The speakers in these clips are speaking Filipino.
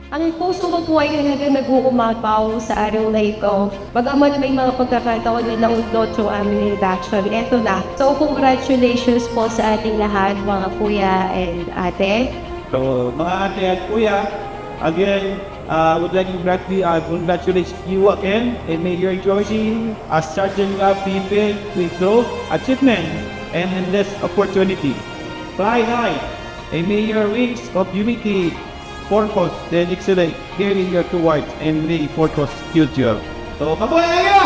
Ang puso ko po ay nag-uumapaw sa araw na ito. Bagamat may mga pagkakataon na naundot yung aming redaction, eto na. So, congratulations po sa ating lahat, mga kuya and ate. So, mga ate at kuya, again, would like to congratulate you again and may your journey as Sergeant of people with growth, achievement, and endless opportunity. Fly high, and may your wings of unity, purpose, and excellence carry you towards and may purpose future. So, mabuhay na kayo!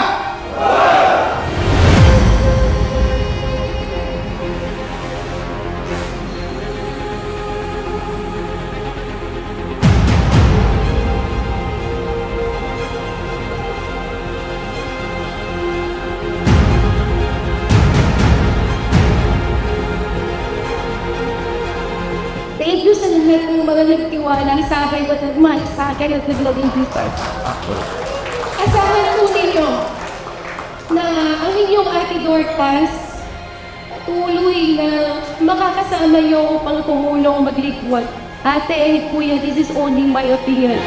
Thank you sa lahat ng mga nagtiwala sa akin at nagmahal sa akin at nag-login dito. Asahan po ninyo na ang inyong Ate Dorcas tuloy na makakasama niyo upang tumulong maglingkod. Ate and kuya, this is only my opinion.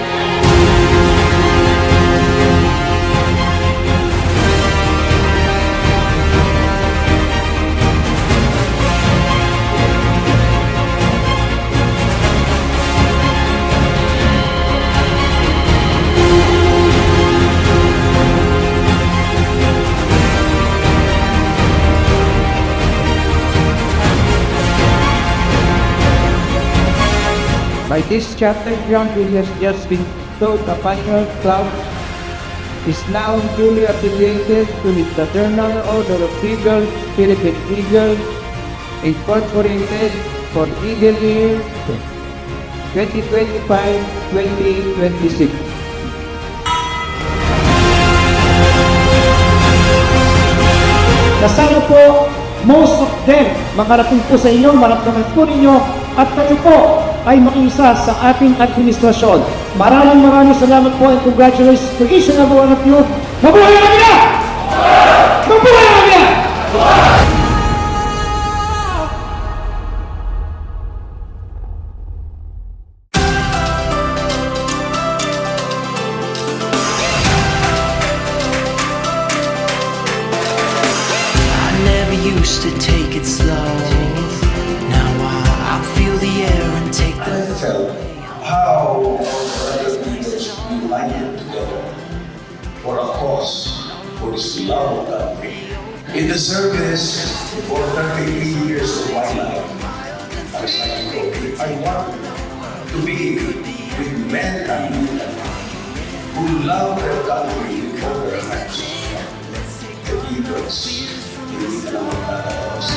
By this chapter, John, which has just been taught, the final cloud is now duly affiliated to the Fraternal Order of Eagles, Philippine Eagles, incorporated for Eagle Year 2025-2026. Na sana po, most of them, makarating po sa inyo, maramdaman po ninyo, at kayo po ay makiisa sa ating administrasyon. Maraming salamat po and congratulations to each and every one of you. Mabuhay na kami! Mabuhay na kami! I never used to take it slow. Now I feel the air and take the I felt how brothers united together for a cause, for this love of country. In the service for 33 years of my life, as I want to be with men and women who love their country with all their hearts. The Eagles, the Eagles.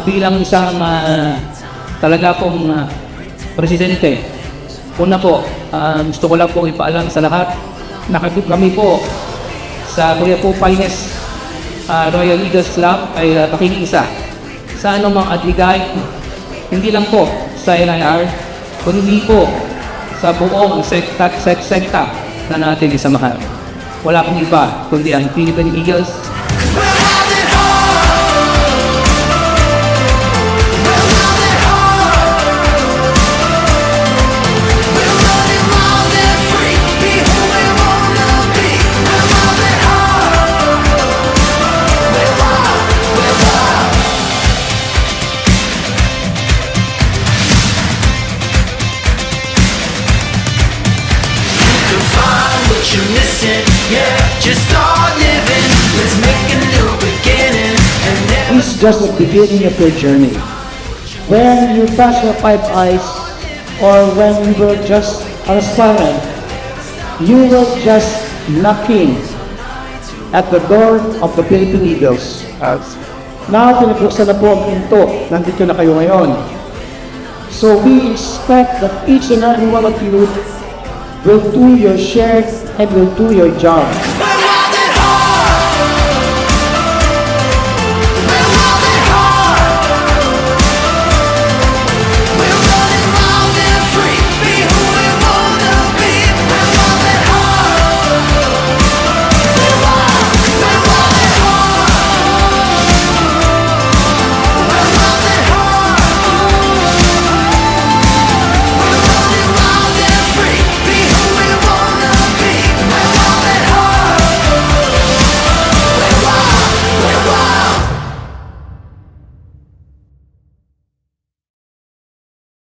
Bilang isang talaga pong presidente, una po, gusto ko lang pong ipaalam sa lahat na kami po sa Kuya po Finest Royal Eagles Club ay pakikiisa sa anumang adligay, hindi lang po sa NIR, kundi po sa buong sekta na natin isamahan. Wala pong iba kundi ang Philippine Eagles. You're missing, yeah, just start living. Let's make a new beginning. And This is just the beginning of your journey. When you touch your 5 eyes, or when you were just an aspirant, you were just knocking at the door of the Philippine Eagles. Now, pinabuksan na po ang pinto. Nandito na kayo ngayon. So we expect that each and every one of you will do your share and will do your job.